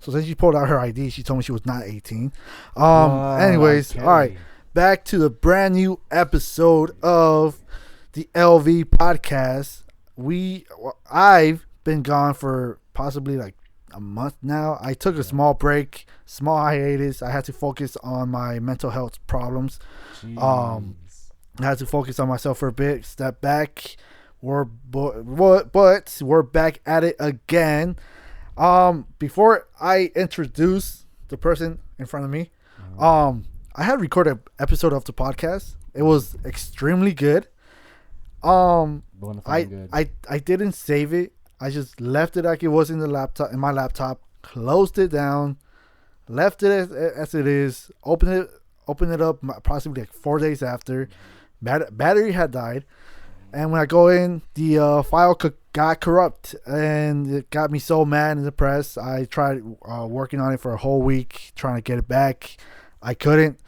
So since she pulled out her ID, she told me she was not 18. Anyways, okay. all right. Back to the brand new episode of the LV podcast. I've been gone for possibly like a month now. I took a small break, small hiatus. I had to focus on my mental health problems. Jeez. I had to focus on myself for a bit, step back. But we're back at it again. Before I introduce the person in front of me, I had recorded an episode of the podcast. It was extremely good. I didn't save it. I just left it like it was in my laptop, closed it down, left it as it is, opened it up possibly like 4 days after. Battery had died. And when I go in, the file got corrupt, and it got me so mad and depressed. I tried working on it for a whole week, trying to get it back. I couldn't.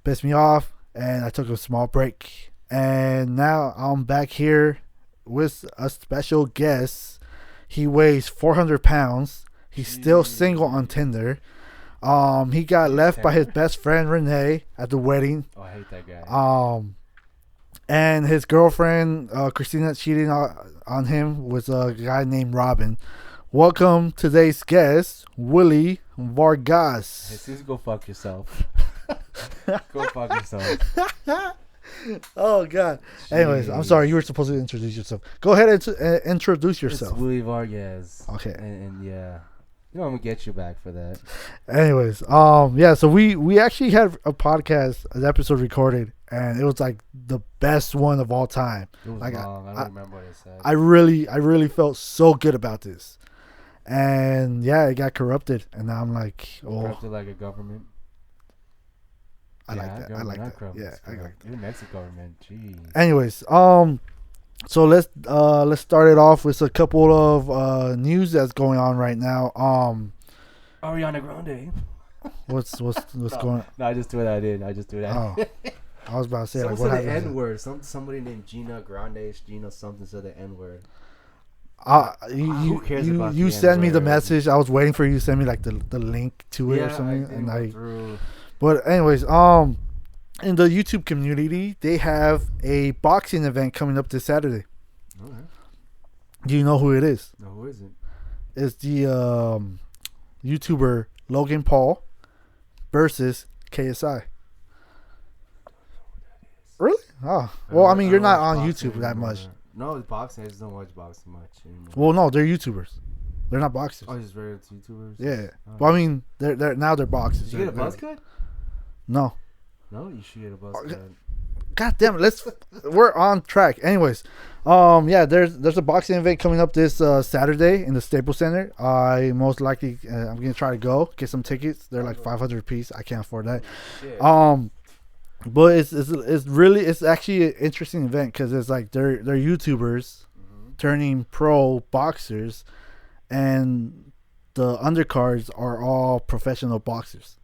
Pissed me off, and I took a small break. And now I'm back here with a special guest. He weighs 400 pounds. He's still single on Tinder. He got left by his best friend Renee at the wedding. Oh, I hate that guy. And his girlfriend, Christina, cheating on him with a guy named Robin. Welcome today's guest, Willie Vargas. Jesus, go fuck yourself. Go fuck yourself. Oh, God. Anyways, I'm sorry. You were supposed to introduce yourself. Go ahead and introduce yourself. It's Willie Vargas. Okay. And yeah. You know, I'm going to get you back for that. Anyways, yeah, so we actually had a podcast, an episode recorded, and it was like the best one of all time. It was like long. I don't remember what it said. I really felt so good about this. And yeah, it got corrupted, and now I'm like, oh, corrupted like a government. I like that. I like that. Yeah, I like that. Even Mexican government. Jeez. Anyways, so let's start it off with a couple of news that's going on right now. Ariana Grande. What's going on? No, I just do what I did. Oh, I was about to say, Someone like, what said the happened? N-word. Somebody named Gina Grande, Gina something said the N-word. You cares about you the sent me the N-word? message. I was waiting for you to send me like the link to it or something, I didn't go through. But anyways, in the YouTube community, they have a boxing event coming up this Saturday. Okay. Do you know who it is? No, who is it? It's the YouTuber Logan Paul versus KSI. Really? Oh, well, I mean, you're not on YouTube that much. No, it's boxing. I just don't watch boxing much anymore. Well, no, they're YouTubers. They're not boxers. Oh, just regular YouTubers? Yeah. Oh. Well, I mean, they're boxers. Did you get a buzz cut? No. No, you should get a buzz cut. God damn it! We're on track. Anyways, yeah, there's a boxing event coming up this Saturday in the Staples Center. I most likely I'm gonna try to go get some tickets. They're like 500 a piece. I can't afford that. Shit. But it's actually an interesting event because it's like they're YouTubers turning pro boxers, and the undercards are all professional boxers.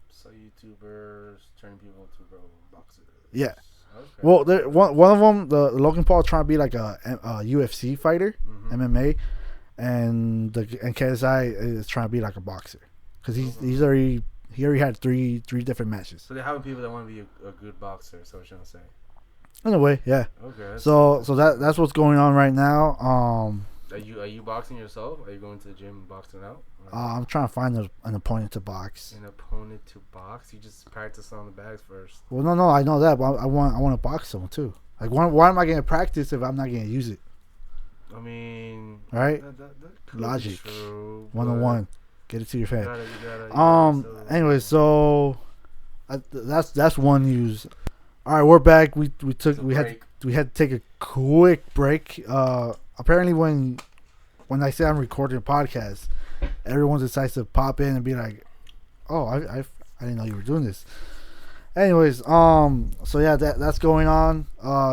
So YouTubers turning people into pro boxers. Yeah. Okay. Well, one of them, the Logan Paul, trying to be like a UFC fighter, MMA, and KSI is trying to be like a boxer because he already had three different matches. So they're having people that want to be a good boxer. So what you're saying? In a way, yeah. Okay. So that's what's going on right now. Are you boxing yourself? Are you going to the gym and boxing out? I'm trying to find an opponent to box. An opponent to box? You just practice on the bags first. Well, no, I know that, but I want to box someone too. Like, why am I going to practice if I'm not going to use it? I mean, right? That could Logic. be true, 101. Get it to your you head. gotta Anyway, so that's one news. All right, we're back. We had to take a quick break. Apparently, when I say I'm recording a podcast, everyone decides to pop in and be like, "Oh, I didn't know you were doing this." Anyways, so yeah, that's going on.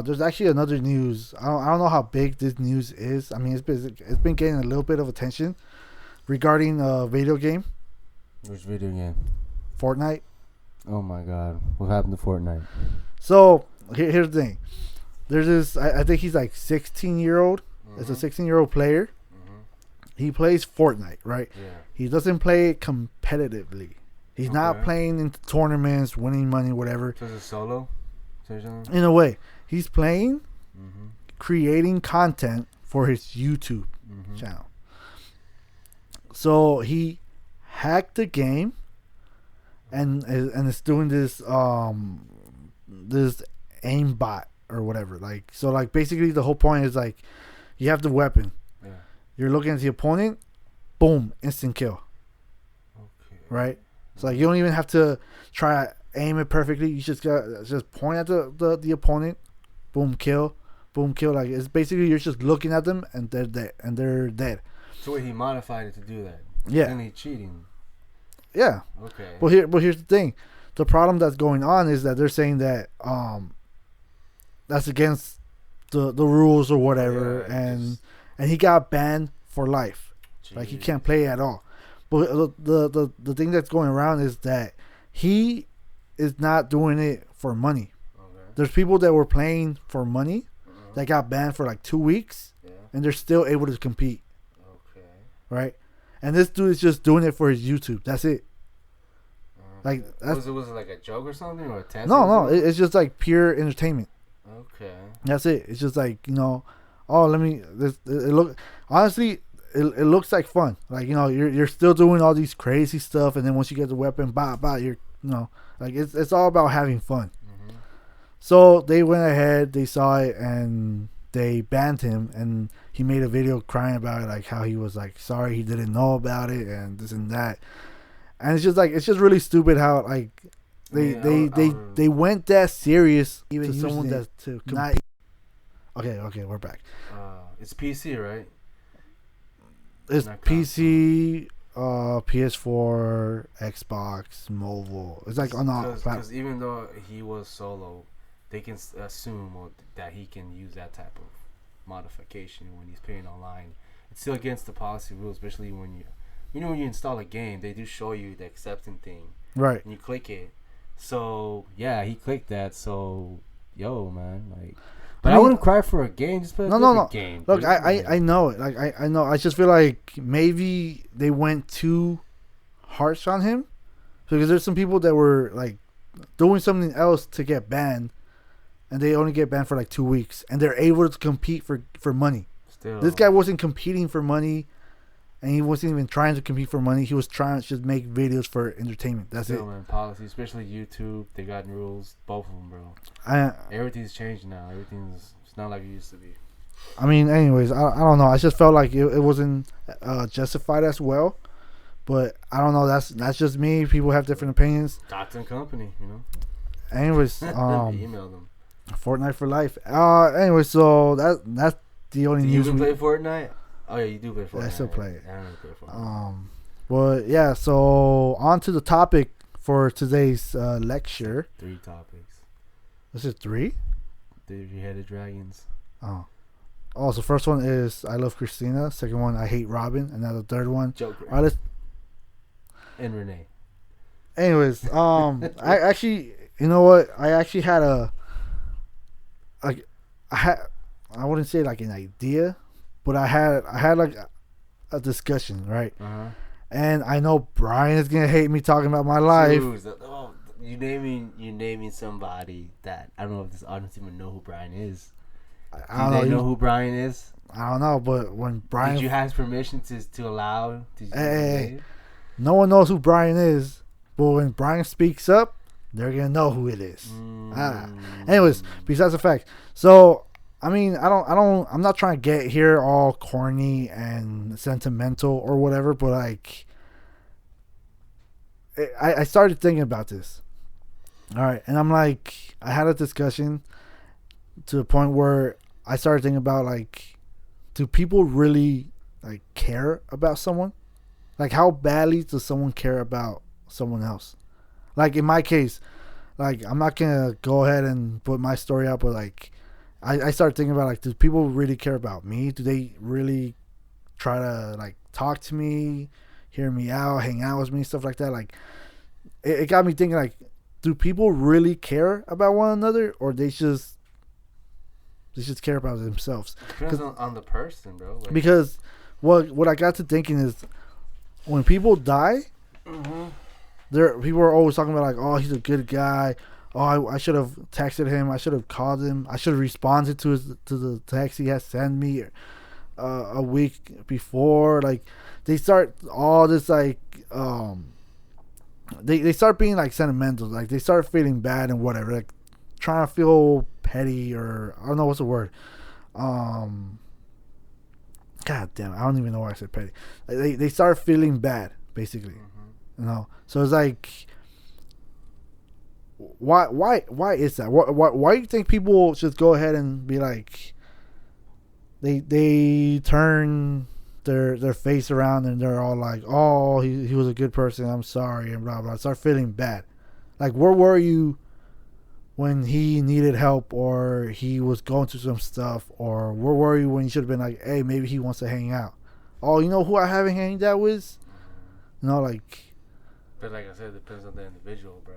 There's actually another news. I don't know how big this news is. I mean, it's been getting a little bit of attention regarding a video game, Which video game? Fortnite. Oh my god, what happened to Fortnite? So here's the thing. There's this. I think he's like 16-year-old. It's a 16-year-old player, He plays Fortnite, right? Yeah. He doesn't play it competitively. He's not Okay. playing into tournaments, winning money, whatever. So it's a solo? In a way, he's playing, Mm-hmm. creating content for his YouTube Mm-hmm. channel. So he hacked the game and it's doing this this aimbot or whatever. Like, so like basically the whole point is like you have the weapon. Yeah. You're looking at the opponent, boom, instant kill. Okay. Right? So like you don't even have to try to aim it perfectly. You just point at the opponent, boom, kill, boom, kill. Like it's basically you're just looking at them and they're dead. So wait, he modified it to do that. Yeah. Then he cheating. Yeah. Okay. But here's the thing. The problem that's going on is that they're saying that that's against the rules or whatever, Yeah, and he got banned for life. Like he can't play at all. But the thing that's going around is that he is not doing it for money. Okay. There's people that were playing for money Uh-huh. that got banned for like 2 weeks, Yeah. and they're still able to compete, Okay. right? And this dude is just doing it for his YouTube. That's it. Like, Okay. that's- was it like a joke or something or a test? No, it's just like pure entertainment. Okay. That's it. It's just like, oh, let me. It look honestly, it looks like fun. Like you're still doing all these crazy stuff, and then once you get the weapon, you're like it's all about having fun. Mm-hmm. So they went ahead, they saw it, and they banned him, and he made a video crying about it, like how he was like sorry he didn't know about it and this and that. And it's just really stupid how like they went that serious even to someone that to compete. Okay, we're back. It's PC, right? It's Not PC, PS4, Xbox, mobile. It's like on all Because platforms. even though he was solo, they can assume that he can use that type of modification when he's playing online. It's still against the policy rules, especially when when you install a game, they do show you the accepting thing, Right. and you click it. So yeah, he clicked that. So yo, man, like, but I mean- wouldn't cry for a game. Just play a No. different game. Look, dude. I know it. Like I know. I just feel like maybe they went too harsh on him because there's some people that were like doing something else to get banned, and they only get banned for like 2 weeks, and they're able to compete for money. Still, This guy wasn't competing for money, and he wasn't even trying to compete for money. He was trying to just make videos for entertainment. That's still, it. man, policy, especially YouTube, they got rules. Both of them, bro. Everything's changed now. It's not like it used to be. I mean, anyways, I don't know. I just felt like it wasn't justified as well. But I don't know. That's just me. People have different opinions. Doctor and company, Anyways, email them. Fortnite for life. Anyway, so that's the only Do you news. even play Fortnite? Oh yeah, you do play Fortnite. I still play it. I don't really play Fortnite. But yeah. So on to the topic for today's lecture. 3 topics. This is 3. The Three-Headed Dragons. Oh, so first one is I love Christina. Second one, I hate Robin. And now the third one. Joker. All right, let's. And Renee. Anyways, I actually, you know what? I actually had I wouldn't say like an idea, but I had like a discussion, right? Uh-huh. And I know Brian is gonna hate me talking about my life. You naming somebody that I don't know if this audience even know who Brian is. I Do don't they know. know who Brian is? I don't know, but when Brian, Did you have permission to allow? Hey. No one knows who Brian is, but when Brian speaks up, they're gonna know who it is. Anyways, besides the fact, so I mean, I'm not trying to get here all corny and sentimental or whatever, but like, I started thinking about this. All right, and I'm like, I had a discussion to the point where I started thinking about like, do people really like care about someone? Like, how badly does someone care about someone else? Like, in my case, like, I'm not going to go ahead and put my story out, but, like, I started thinking about, like, do people really care about me? Do they really try to, like, talk to me, hear me out, hang out with me, stuff like that? Like, it got me thinking, like, do people really care about one another, or they just care about themselves? Depends on the person, bro. Like, Because what I got to thinking is when people die, people are always talking about like, oh, he's a good guy. Oh, I should have texted him. I should have called him. I should have responded to the text he has sent me a week before. Like they start all this like they start being like sentimental. Like they start feeling bad and whatever. Like trying to feel petty or I don't know what's the word. God damn, I don't even know why I said petty. Like, they start feeling bad basically. You know, so it's like, why is that? Why do you think people just go ahead and be like, they turn their face around and they're all like, oh, he was a good person, I'm sorry, and blah blah. Start feeling bad. Like, where were you when he needed help or he was going through some stuff, or where were you when you should have been like, hey, maybe he wants to hang out? Oh, you know who I haven't hanged out with? You know, like. But like I said, it depends on the individual, bro.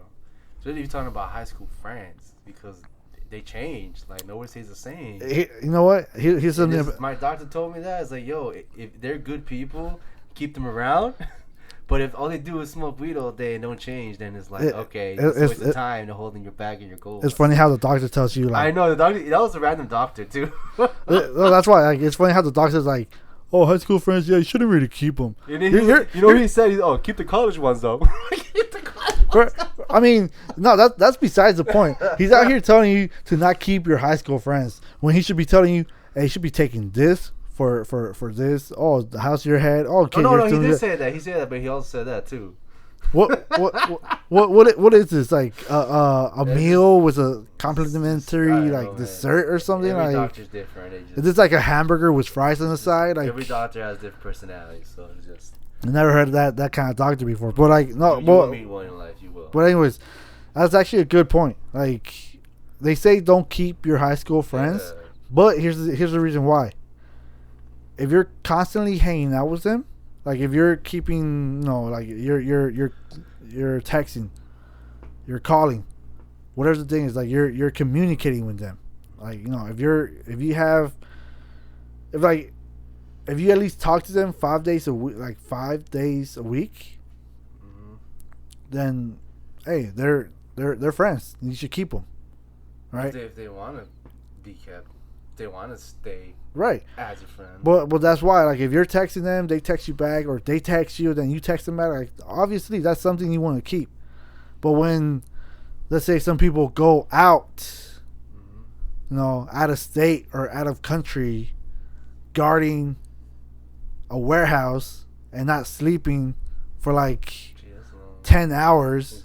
Especially if you're talking about high school friends, because they change. Like, nobody stays the same. You know what? Here's something. My doctor told me that. It's like, yo, if they're good people, keep them around. But if all they do is smoke weed all day and don't change, then it's like, okay, it's a waste of time to holding your bag and your goals. It's funny how the doctor tells you, like... I know, the doctor, that was a random doctor, too. No, that's why. Like, it's funny how the doctor's like, oh, high school friends, yeah, you shouldn't really keep them. You know what he said? Keep the college ones, though. Keep the college ones. I mean, no, that's besides the point. He's out here telling you to not keep your high school friends when he should be telling you, hey, you should be taking this for this. Oh, the house of your head. Oh, okay. No, he did say that. He said that, but he also said that too. What is this, like a meal with a complimentary like dessert or something? Every like doctor's different. Is this like a hamburger with fries on the side? Like every doctor has different personalities, so it's just. I never heard of that kind of doctor before, but like no, you will meet one in life, you will. But anyways, that's actually a good point. Like they say, don't keep your high school friends, but here's the reason why. If you're constantly hanging out with them, like if you're keeping, like you're texting, you're calling, whatever the thing is, like you're communicating with them. Like, if you at least talk to them 5 days a week, like 5 days a week, then hey, they're friends. You should keep them, right? If they want to be kept, they want to stay. Right. As a friend. But that's why, like, if you're texting them, they text you back, or they text you, then you text them back. Like, obviously, that's something you want to keep. But when, let's say, some people go out, out of state or out of country, guarding a warehouse and not sleeping for like 10 hours,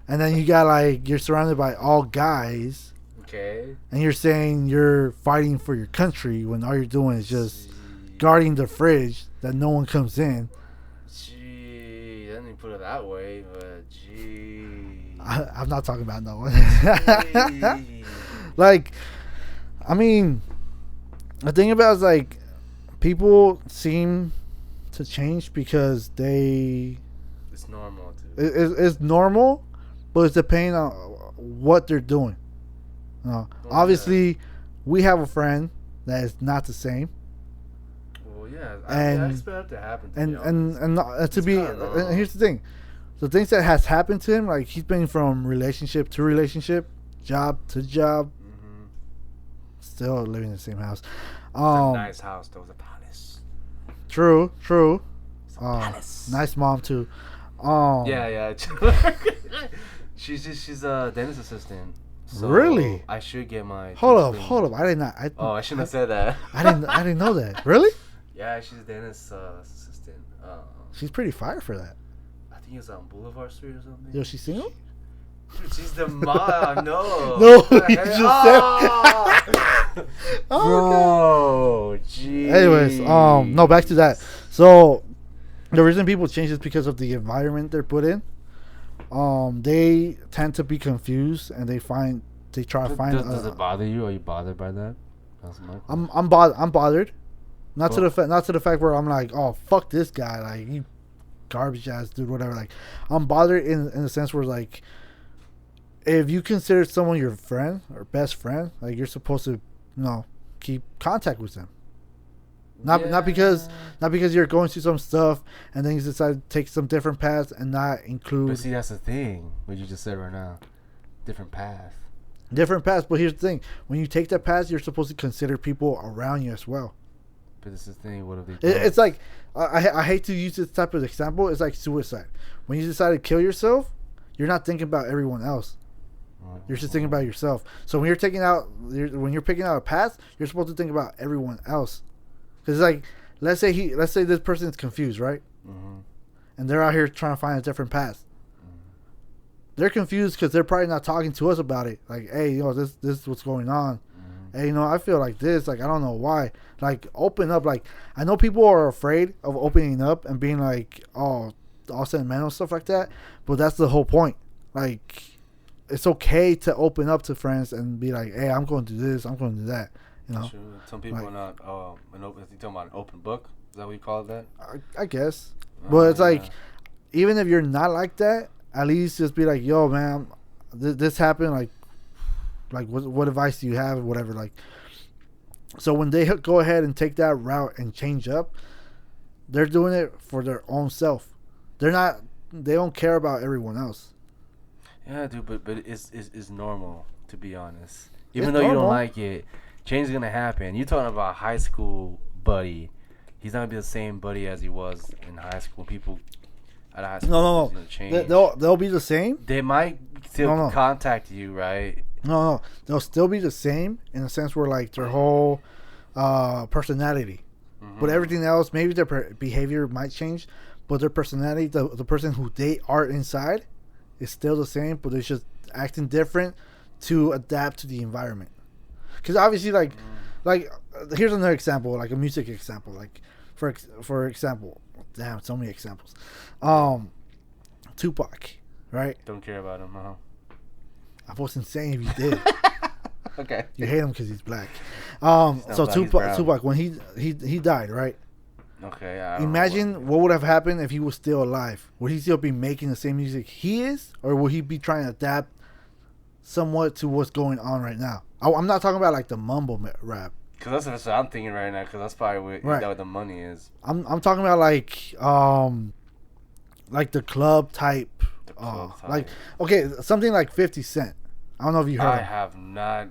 and then you got you're surrounded by all guys. Okay. And you're saying you're fighting for your country when all you're doing is just guarding the fridge that no one comes in. Gee, I didn't put it that way, but gee. I'm not talking about no one. Like, I mean, the thing about it is, like, people seem to change because it's normal, too. It's normal, but it's depending on what they're doing. Obviously, we have a friend that is not the same. Well, yeah, I expect that to happen. And here's the thing: the things that has happened to him, like he's been from relationship to relationship, job to job, still living in the same house. It's a nice house, though. It's a palace. True. It's a palace. Nice mom too. Yeah. she's a dentist assistant. So really? I should get my. Hold up! I did not. I shouldn't have said that. I didn't know that. Really? Yeah, she's a dentist assistant. She's pretty fire for that. I think it's on Boulevard Street or something. Yo, she's single? Dude, she's the mom. No. No, you just said. Bro, geez. Anyways, no, back to that. So, the reason people change is because of the environment they're put in. They tend to be confused, and they try to find. Does it bother you? Are you bothered by that? I'm bothered. Not to the fact where I'm like, oh, fuck this guy, like, you garbage ass dude, whatever. Like, I'm bothered in the sense where, like, if you consider someone your friend or best friend, like, you're supposed to, keep contact with them. Not because you're going through some stuff and then you decide to take some different paths and not include. But see, that's the thing. What you just said right now, different path. Different paths, but here's the thing: when you take that path, you're supposed to consider people around you as well. But this is the thing. What if they? It's like I hate to use this type of example. It's like suicide. When you decide to kill yourself, you're not thinking about everyone else. You're just thinking about yourself. So when you're picking out a path, you're supposed to think about everyone else. Because like, let's say this person is confused, right? Mm-hmm. And they're out here trying to find a different path. They're confused because they're probably not talking to us about it. Like, hey, this is what's going on. Mm-hmm. Hey, I feel like this. Like, I don't know why. Like, open up. Like, I know people are afraid of opening up and being like, oh, all sentimental stuff like that. But that's the whole point. Like, it's okay to open up to friends and be like, hey, I'm going to do this. I'm going to do that. Sure. Some people are not. You talking about an open book? Is that what you call that? I guess. But it's like, even if you're not like that, at least just be like, yo, man, this happened. Like what advice do you have? Whatever. Like, so when they go ahead and take that route and change up, they're doing it for their own self. They don't care about everyone else. Yeah, dude, but it's normal, to be honest. Even though you don't like it, change is gonna happen. You're talking about a high school buddy. He's not gonna be the same buddy as he was in high school. People at high school no. They'll be the same. They might still contact you, right? No, they'll still be the same in a sense where like their whole personality, but everything else, maybe their behavior might change, but their personality, the person who they are inside, is still the same, but they're just acting different to adapt to the environment. Because obviously, like here's another example, like a music example, like for example, damn, so many examples. Tupac, right? Don't care about him, huh? I wasn't saying if you did. Okay. You hate him because he's black. So black, Tupac, when he died, right? Okay. Imagine what would have happened if he was still alive. Would he still be making the same music he is, or would he be trying to adapt somewhat to what's going on right now? I'm not talking about like the mumble rap. Because that's what I'm thinking right now. Because that's probably what the money is. I'm talking about like the club type. Like, okay, something like 50 Cent. I don't know if you heard. I have not.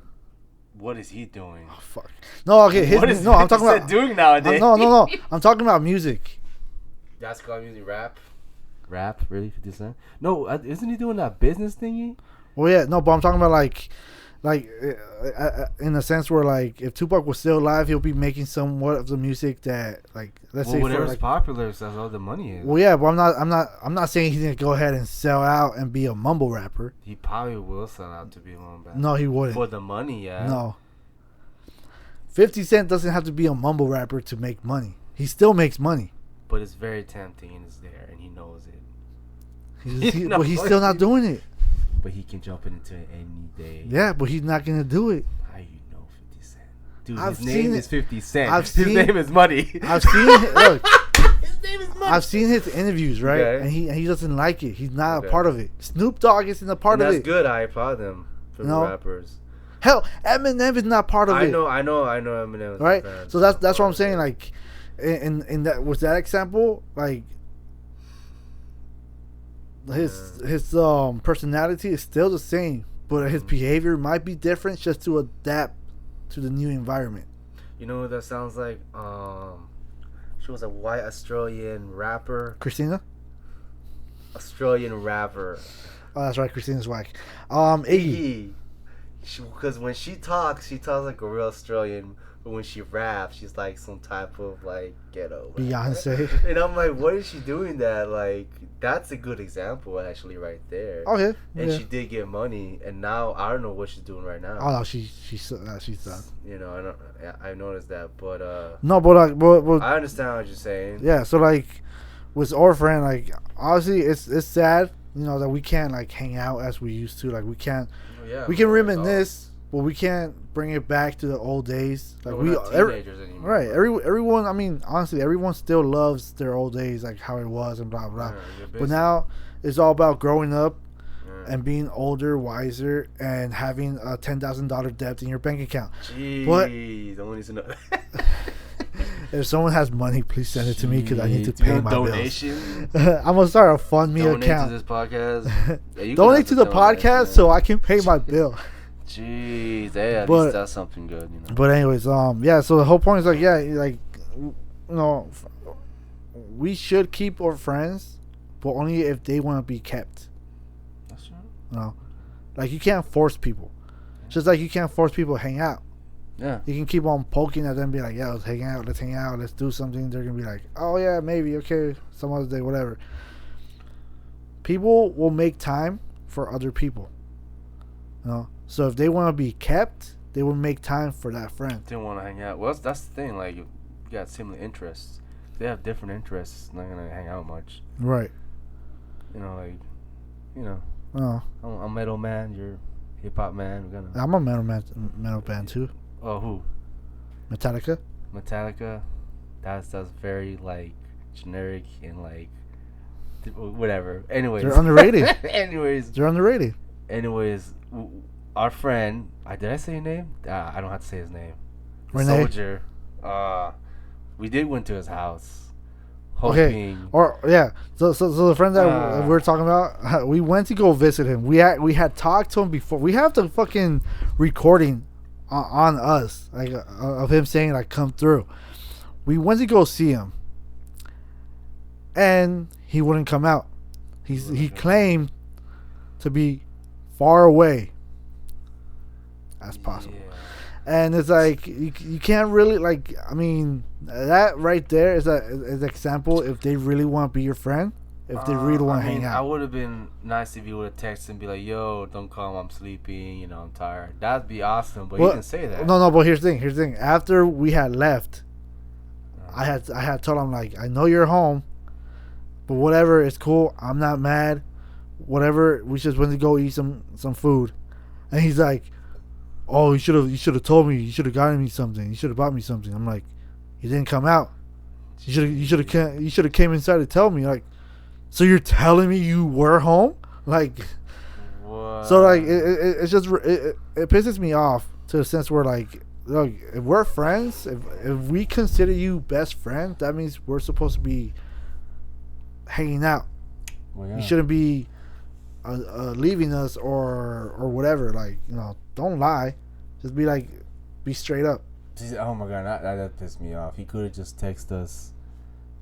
What is he doing? Oh, fuck. No, okay. What is I'm talking about doing nowadays? No. I'm talking about music. That's called music rap. Rap, really? 50 Cent? No, isn't he doing that business thingy? Well, yeah, no, but I'm talking about like in a sense where like if Tupac was still alive, he'll be making somewhat of the music that like let's say whatever's like, popular, that's all the money is. Well, yeah, but I'm not saying he's gonna go ahead and sell out and be a mumble rapper. He probably will sell out to be a mumble rapper. No, he wouldn't. For the money, yeah. No. 50 Cent doesn't have to be a mumble rapper to make money. He still makes money. But it's very tempting and it's there and he knows it. But he's still not doing it. But he can jump into it any day. Yeah, but he's not gonna do it. How you know 50 Cent? Dude, his name is 50 Cent. His name is Money. I've seen look. His name is Money. I've seen his interviews, right? Okay. And he doesn't like it. He's not a part of it. Snoop Dogg isn't a part of it. That's good. I applaud them for the rappers. Hell, Eminem is not part of it. I know Eminem. Right? So that's what I'm saying. Like, in that with that example, like his personality is still the same, but his behavior might be different just to adapt to the new environment. You know what that sounds like? She was a white Australian rapper. Christina? Australian rapper. Oh, that's right. Christina's whack. Iggy. Because when she talks like a real Australian. But when she raps, she's like some type of like ghetto. Beyonce. And I'm like, what is she doing that? Like, that's a good example actually right there. Okay. And she did get money, and now I don't know what she's doing right now. Oh no, she's done. You know, I noticed that, but no, but I understand what you're saying. Yeah, so like with our friend, like obviously it's sad, you know, that we can't like hang out as we used to. Like we can't. Yeah, we can reminisce. But we can't bring it back to the old days. Like we're not teenagers anymore. Right. Everyone. I mean, honestly, everyone still loves their old days, like how it was and blah blah. Yeah, but now it's all about growing up and being older, wiser, and having a $10,000 debt in your bank account. Jeez, I want to know that. If someone has money, please send it to me because I need to Jeez, pay my donation? bills. I'm gonna start a fund me Donate account. to this podcast. Yeah, you can Donate have to the donate, podcast man. so I can pay my bill. Jeez, hey, at But- least that's something good, you know. But anyways, yeah. So the whole point is like, yeah, like, we should keep our friends, but only if they want to be kept. That's right. You know, like you can't force people. Just like you can't force people to hang out. Yeah. You can keep on poking at them, be like, yeah, let's hang out, let's do something. They're gonna be like, oh yeah, maybe, okay, some other day, whatever. People will make time for other people. You know, so if they want to be kept, they will make time for that friend. Didn't want to hang out. Well, that's the thing. Like, you got similar interests. If they have different interests, it's not gonna hang out much. Right. You know, like, you know, Oh, I'm metal man. You're hip hop man. We're gonna. I'm a metal band too. Oh, who? Metallica. Metallica. That's very like generic and like whatever. Anyways. They're underrated. anyways. They're underrated. Anyways, our friend. Did I say his name? I don't have to say his name. The Renee? Soldier. We did went to his house. Okay. Hoping. Or yeah. So the friend that we were talking about, we went to go visit him. We had talked to him before. We have the fucking recording on us, like of him saying like come through. We went to go see him, and he wouldn't come out. He claimed to be far away as possible. Yeah. And it's like you can't really, like, I mean, that right there is an example if they really want to be your friend, if they really want to hang I out. would have been nice if you would have texted and be like, "Yo, don't come. I'm sleeping. You know, I'm tired." That'd be awesome. But Well, you didn't say that. No, but here's the thing. After we had left, I had told him, like, I know you're home, but whatever, it's cool. I'm not mad. Whatever, we just went to go eat some food, and he's like, "Oh, you should have told me. You should have gotten me something. You should have bought me something." I'm like, "You didn't come out. You should have came inside to tell me." Like, so you're telling me you were home? Like, What? so like it's just it pisses me off to the sense where, like, look, if we're friends, if we consider you best friend, that means we're supposed to be hanging out. Well, yeah. You shouldn't be leaving us or whatever. Like, you know, don't lie. Just be straight up. Oh my god, that pissed me off. He could have just texted us,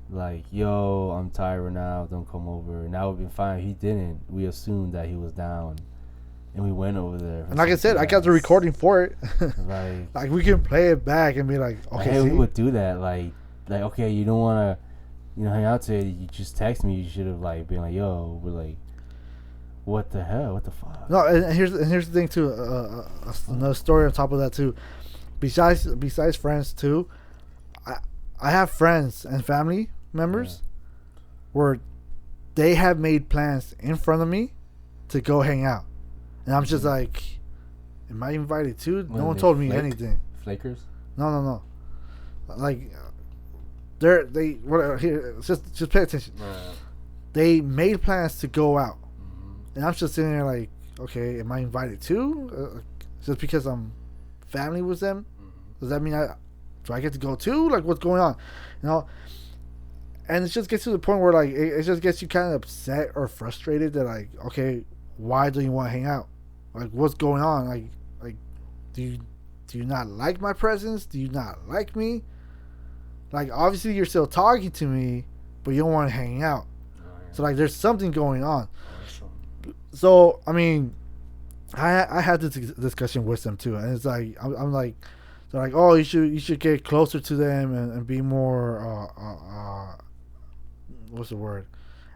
like, "Yo, I'm tired right now. Don't come over." And that would have been fine. He didn't. We assumed that he was down, and we went over there. And like I said, I got the recording for it. Like, Like, we can play it back and be like, okay, hey, see? we would do that. Like, okay, you don't want to, hang out today. You just text me. You should have like been like, "Yo," we're like, what the hell? What the fuck? No, and here's the thing too. Another story on top of that too. Besides friends too, I have friends and family members where they have made plans in front of me to go hang out, and I'm just like, am I invited too? No one told me anything. Flakers? No. Like, they whatever. Here, just pay attention. They made plans to go out. And I'm just sitting there like, okay, am I invited too? Just because I'm family with them, does that mean do I get to go too? Like, what's going on? You know? And it just gets to the point where, like, it just gets you kind of upset or frustrated that, like, okay, why do you want to hang out? Like, what's going on? Like, do you not like my presence? Do you not like me? Like, obviously you're still talking to me, but you don't want to hang out. So, like, there's something going on. So, I mean, I had this discussion with them too, and it's like I'm like, they're like, oh, you should get closer to them and be more what's the word,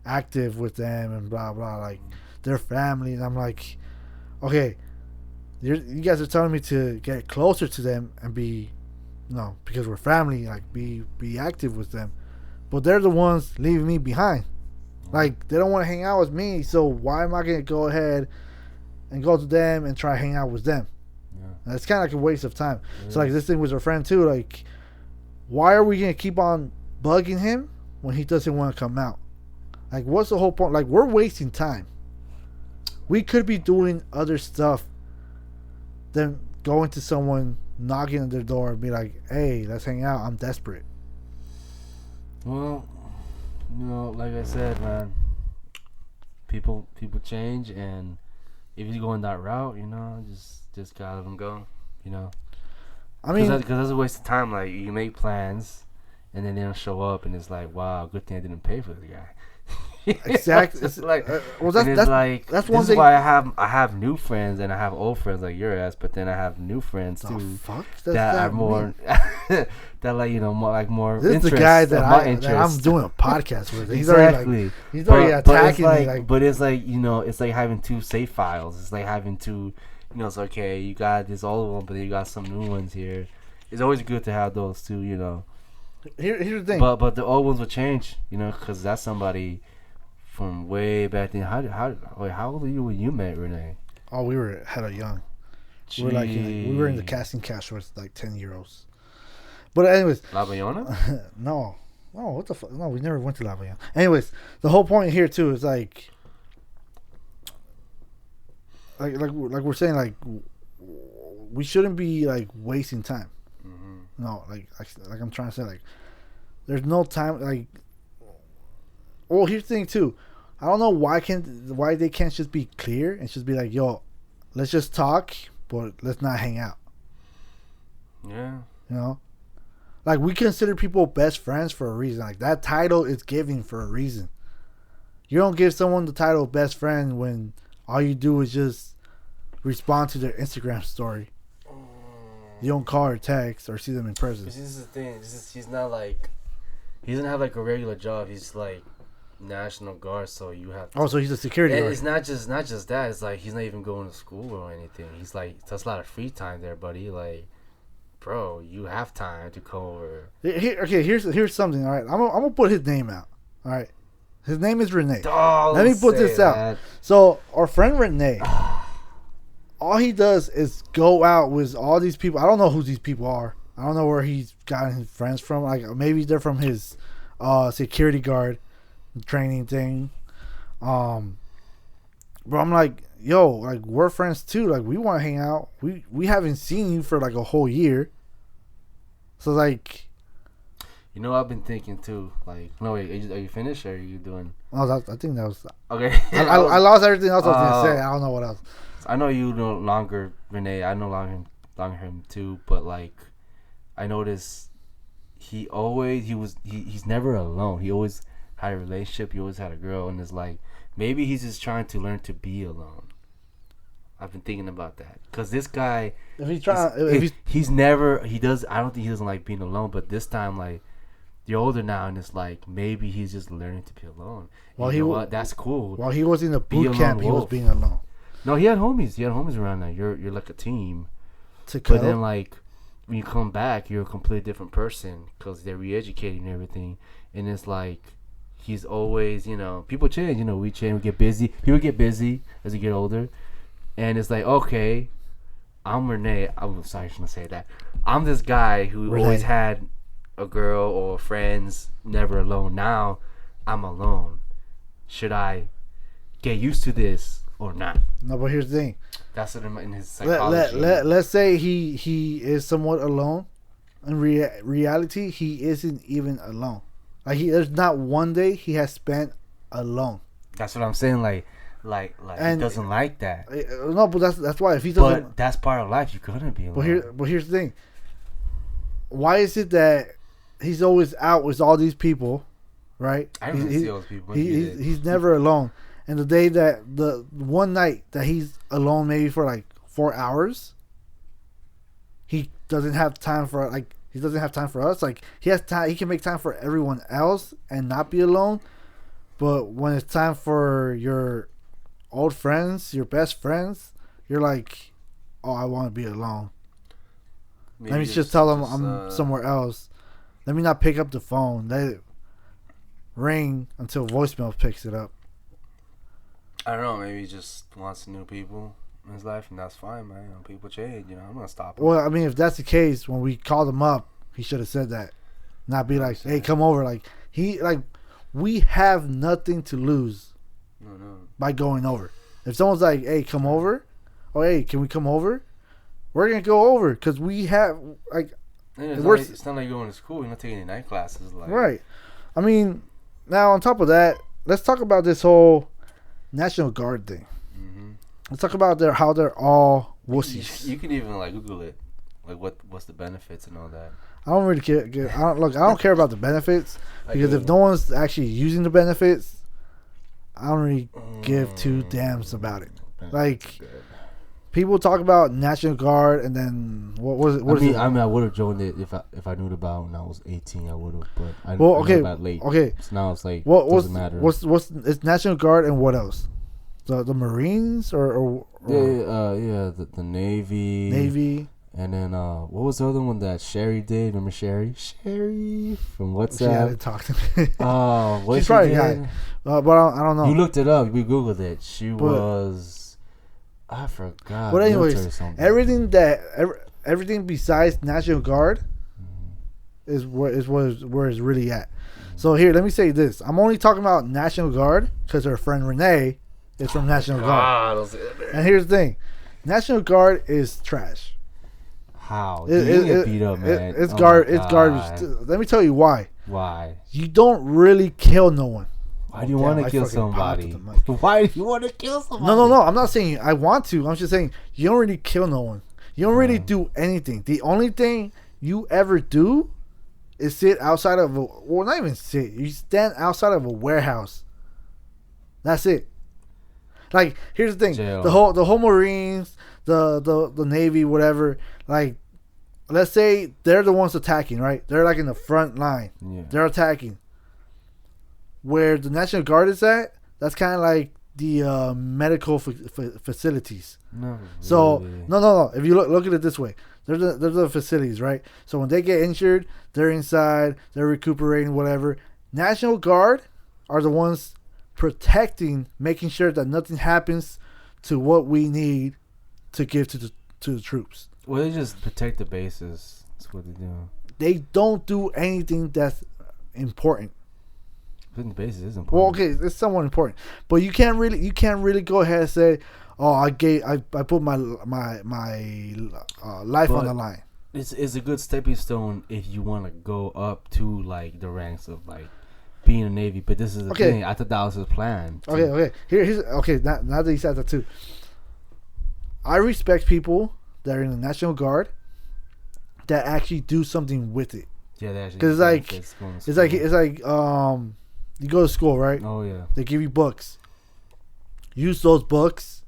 active with them and blah blah, like their family. And I'm like, okay, you guys are telling me to get closer to them and be, because we're family, like be active with them, but they're the ones leaving me behind. Like, they don't want to hang out with me, so why am I going to go ahead and go to them and try to hang out with them? Yeah. It's kind of like a waste of time. So, like, this thing with our friend, too, like, why are we going to keep on bugging him when he doesn't want to come out? Like, what's the whole point? Like, we're wasting time. We could be doing other stuff than going to someone, knocking on their door and be like, hey, let's hang out. I'm desperate. Well, like I said, man, people change, and if he's going that route, just gotta let him go. You know, I mean, because that's a waste of time. Like you make plans, and then they don't show up, and it's like, wow, good thing I didn't pay for the guy. exactly. It's like, well, that's like that's this one is thing. why I have new friends and I have old friends like your ass, but then I have new friends The too fuck does that are mean? more that like more. This is the guy that I'm doing a podcast with. He's exactly. He's already attacking but me. Like, but it's like it's like having two save files. It's like having two. It's okay. You got this old one, but then you got some new ones here. It's always good to have those two. here's the thing. But the old ones will change. Because that's somebody from way back then. How old are you when you met Renee? Oh, we were hella young. We were we were in the casting couch with like 10-year-olds. But anyways, La Bayona? no, what the fuck? No, we never went to La Bayona. Anyways, the whole point here too is like we're saying, like we shouldn't be like wasting time. Mm-hmm. No, like I'm trying to say, like there's no time. Like, well, here's the thing too. I don't know why they can't just be clear and just be like, yo, let's just talk, but let's not hang out. Yeah. Like we consider people best friends for a reason. Like that title is given for a reason. You don't give someone the title of best friend when all you do is just respond to their Instagram story. You don't call or text or see them in person. This is the thing. He's not like, he doesn't have like a regular job. He's like National Guard, so you have. So he's a security guard. It's not just that. It's like he's not even going to school or anything. He's like, that's a lot of free time there, buddy. Like, bro, you have time to come over. Here's something. All right, I'm gonna put his name out. All right, his name is Renee. Oh, let me put this out. So our friend Renee, all he does is go out with all these people. I don't know who these people are. I don't know where he's gotten his friends from. Like maybe they're from his security guard training thing. But I'm like, yo, like we're friends too. Like we want to hang out. We haven't seen you for like a whole year. So like, I've been thinking too. Like, no wait, are you finished or are you doing? I think that was okay. I lost everything else I was gonna say. I don't know what else. I know you no longer Renee. I know longer him too. But like, I noticed he's never alone. He always had a relationship. He always had a girl, and it's like maybe he's just trying to learn to be alone. I've been thinking about that because this guy, if he's trying, I don't think he doesn't like being alone. But this time, like, you're older now, and it's like maybe he's just learning to be alone. Well, that's cool. While he was in the boot camp, he was being alone. No, he had homies. He had homies around there. You're like a team. But then, like, when you come back, you're a completely different person because they're re-educating and everything. And it's like he's always, people change. We change. We get busy. People get busy as you get older. And it's like, okay, I'm Renee. I'm sorry, I shouldn't say that. I'm this guy who always had a girl or friends, never alone. Now I'm alone. Should I get used to this or not? No, but here's the thing. That's it in his psychology. Let's say he is somewhat alone. In reality, he isn't even alone. Like there's not one day he has spent alone. That's what I'm saying. Like he doesn't like that. No, but that's why if he doesn't. But that's part of life. You're gonna be alone. But here's the thing. Why is it that he's always out with all these people, right? I don't see all those people. He's never alone. And the one night that he's alone, maybe for like 4 hours, he doesn't have time for us. Like he has time. He can make time for everyone else and not be alone. But when it's time for your old friends, your best friends, you're like, oh, I want to be alone. Let me just tell them I'm somewhere else. Let me not pick up the phone. Let it ring until voicemail picks it up. I don't know. Maybe he just wants new people in his life, and that's fine, man. People change. I'm gonna stop him. Well, I mean, if that's the case, when we called him up, he should have said that. Not be like, hey, come over. Like we have nothing to lose. No. By going over. If someone's like, hey, come over, or hey, can we come over? We're gonna go over because we have like. It's not like you're going to school. You're not taking any night classes. Like, right. I mean, now on top of that, let's talk about this whole National Guard thing. Mm-hmm. Let's talk about how they're all wussies. You can even like Google it, like what's the benefits and all that. I don't really care. I don't care about the benefits because if no one's actually using the benefits, I don't really give two damns about it. Like, people talk about National Guard and then what was it? I would have joined it if I knew about when I was 18. I would have, but I Well, knew about late. okay. So now it's like Doesn't matter. What's it's National Guard and what else? The Marines or the Navy. And then what was the other one that Sherry did? Remember Sherry? Sherry from WhatsApp. She had to talk to me. Oh, what she's probably got it. But I don't know. You looked it up. We Googled it. She was. I forgot. But anyways, everything besides National Guard is where it's really at. So here, let me say this. I'm only talking about National Guard because her friend Renee is from National Guard. And here's the thing. National Guard is trash. How? You get beat up, man. It's garbage. Let me tell you why. Why? You don't really kill no one. Why do you want to kill somebody? Why do you want to kill somebody? No. I'm not saying I want to. I'm just saying you don't really kill no one. You don't really do anything. The only thing you ever do is sit outside of not even sit. You stand outside of a warehouse. That's it. Like, here's the thing. Jail. The whole Marines, the Navy, whatever, like, let's say they're the ones attacking, right? They're like in the front line. Yeah. They're attacking. Where the National Guard is at, that's kind of like the medical facilities. No. So really. no. If you look at it this way, they're the facilities, right? So when they get injured, they're inside, they're recuperating, whatever. National Guard are the ones protecting, making sure that nothing happens to what we need to give to the troops. Well, they just protect the bases. That's what they do. They don't do anything that's important. Protecting the bases is important. Well, okay, it's somewhat important, but you can't really go ahead and say, "Oh, I put my life on the line." It's a good stepping stone if you want to go up to like the ranks of like being a Navy. But this is the thing. I thought that was his plan. Okay. Here's now that you said that too. I respect people that are in the National Guard that actually do something with it. Yeah, because it's like you go to school, right? Oh yeah. They give you books. Use those books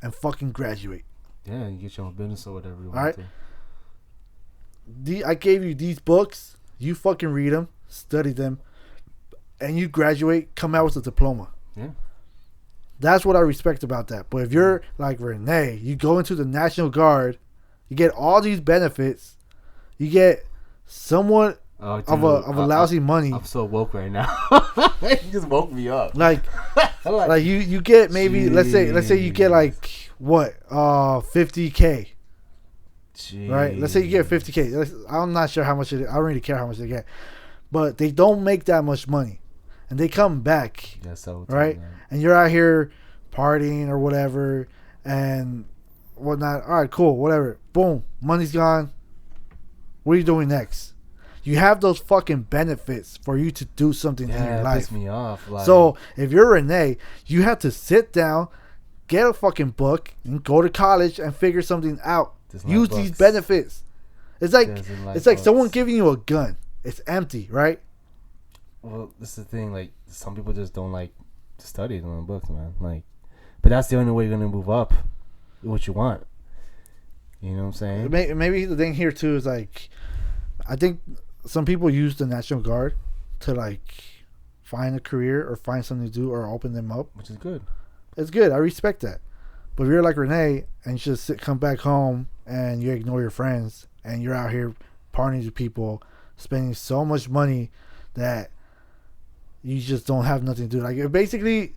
and fucking graduate. Yeah, you get your own business or whatever you want. All right. I gave you these books. You fucking read them, study them, and you graduate. Come out with a diploma. Yeah. That's what I respect about that. But if you're like Renee, you go into the National Guard, you get all these benefits, you get somewhat of a lousy money. I'm so woke right now. You just woke me up. Like you get maybe let's say you get like what 50K. Jeez. Right? Let's say you get 50K. I'm not sure how much I don't really care how much they get, but they don't make that much money, and they come back. Yeah, so right? And you're out here partying or whatever and whatnot. All right, cool, whatever. Boom, money's gone. What are you doing next? You have those fucking benefits for you to do something in your life. Piss me off. Like, so if you're Renee, you have to sit down, get a fucking book, and go to college and figure something out. Use these benefits. It's like someone giving you a gun. It's empty, right? Well, this is the thing. Like, some people just don't like to study in books, man. Like, but that's the only way you're gonna move up. What you want. You know what I'm saying? Maybe the thing here too is like, I think some people use the National Guard to like find a career or find something to do or open them up, which is good. It's good. I respect that. But if you're like Renee and you just come back home and you ignore your friends and you're out here partying to people, spending so much money that you just don't have nothing to do. Like, basically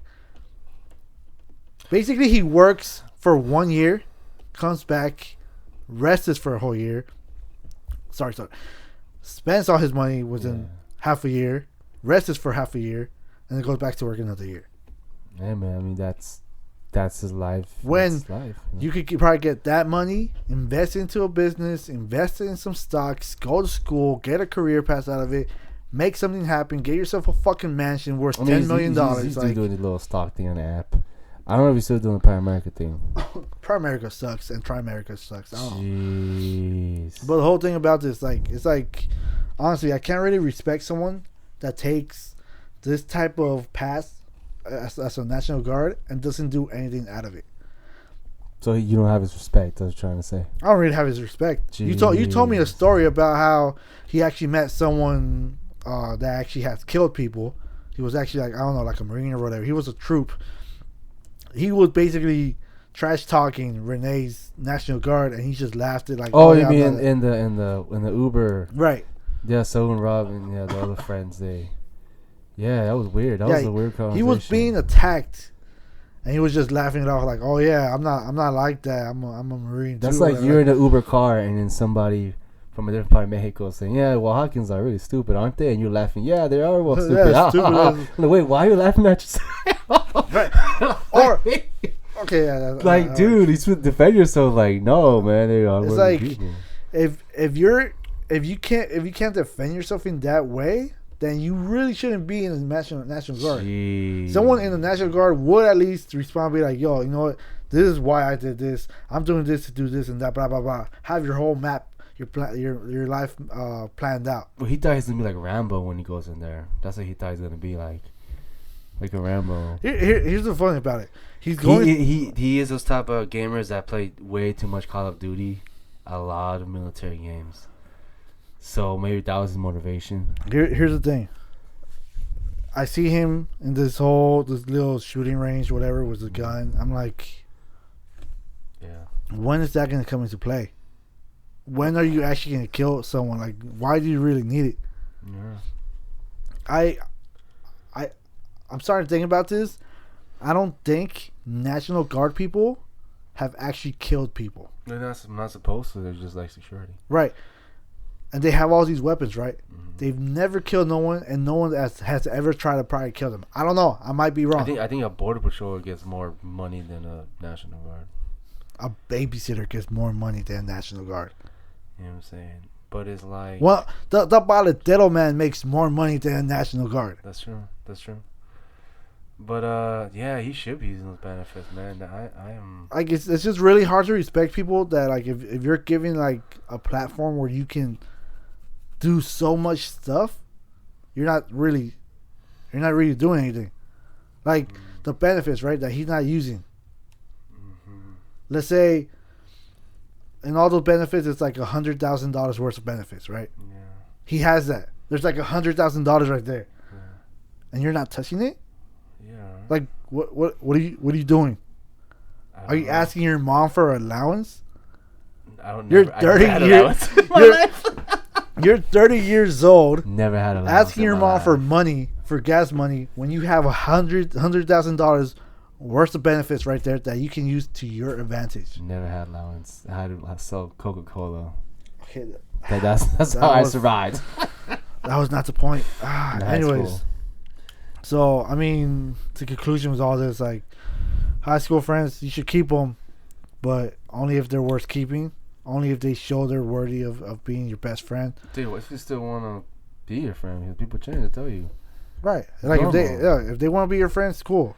he works for 1 year, comes back, rests for a whole year. Sorry. Spends all his money within half a year, rests for half a year, and then goes back to work another year. Yeah, man. I mean, that's his life. When you could probably get that money, invest into a business, invest in some stocks, go to school, get a career path out of it, make something happen. Get yourself a fucking mansion worth I mean, $10 million. He's still doing the little stock thing on the app. I don't know if he's still doing the Prime America thing. Prime America sucks and Tri-America sucks. I don't know. Jeez. But the whole thing about this, like, it's like, honestly, I can't really respect someone that takes this type of pass as a National Guard and doesn't do anything out of it. So you don't have his respect. That's what I'm trying to say. I don't really have his respect. You told me a story about how he actually met someone that actually has killed people. He was actually like, I don't know, like a Marine or whatever. He was a troop. He was basically trash talking Renee's National Guard, and he just laughed at like. Oh, you yeah, mean in the Uber? Right. Yeah, so and Rob and the other friends, yeah, that was weird. That was a weird conversation. He was being attacked, and he was just laughing it off like, "Oh yeah, I'm not like that. I'm a Marine." That's too. like you're in an Uber car, and then somebody from a different part of Mexico saying, "Yeah, Oaxacans are really stupid, aren't they?" And you're laughing, "Yeah, they are well stupid." Yeah, stupid. Like, wait, why are you laughing at yourself? Right. Or okay, yeah, like, dude, you should defend yourself. Like, no, man, they are. It's like people. if you can't defend yourself in that way, then you really shouldn't be in the National Guard. Jeez. Someone in the National Guard would at least respond, be like, "Yo, you know what? This is why I did this. I'm doing this to do this and that. Blah blah blah." Have your whole map, your life planned out. Well, he thought he's gonna be like Rambo when he goes in there. That's what he thought he's gonna be like a Rambo. Here's the funny about it. He's going. He is those type of gamers that play way too much Call of Duty, a lot of military games. So maybe that was his motivation. Here's the thing. I see him in this little shooting range, whatever, with a gun. I'm like, yeah. When is that gonna come into play? When are you actually gonna kill someone? Like, why do you really need it? Yeah. I'm starting to think about this. I don't think National Guard people have actually killed people. They're not supposed to. They're just like security. Right. And they have all these weapons, right? Mm-hmm. They've never killed no one, and no one has ever tried to probably kill them. I don't know. I might be wrong. I think a border patrol gets more money than a National Guard. A babysitter gets more money than National Guard. You know what I'm saying? But it's like... Well, the Baladero man makes more money than National Guard. That's true. But, yeah, he should be using those benefits, man. I am... Like, it's just really hard to respect people that, like, if you're giving, like, a platform where you can do so much stuff, you're not really doing anything. Like, the benefits, right, that he's not using. Mm-hmm. Let's say, in all those benefits, it's like $100,000 worth of benefits, right? Yeah. He has that. There's like $100,000 right there, Yeah. and you're not touching it. Yeah. Like, what are you doing? Are you asking your mom for allowance? I don't. You're 30 You're 30 years old. Never had allowance. Asking your mom for money, for gas money, when you have $100,000 worth of benefits right there that you can use to your advantage. Never had allowance. I had to sell Coca-Cola. Okay, That's how I survived. That was not the point. Anyways, cool. So I mean, the conclusion was all this: like, high school friends, you should keep them, but only if they're worth keeping. Only if they show they're worthy of being your best friend. Dude, what if you still want to be your friend? Because people change to tell you. Right. Like, if they want to be your friends, cool.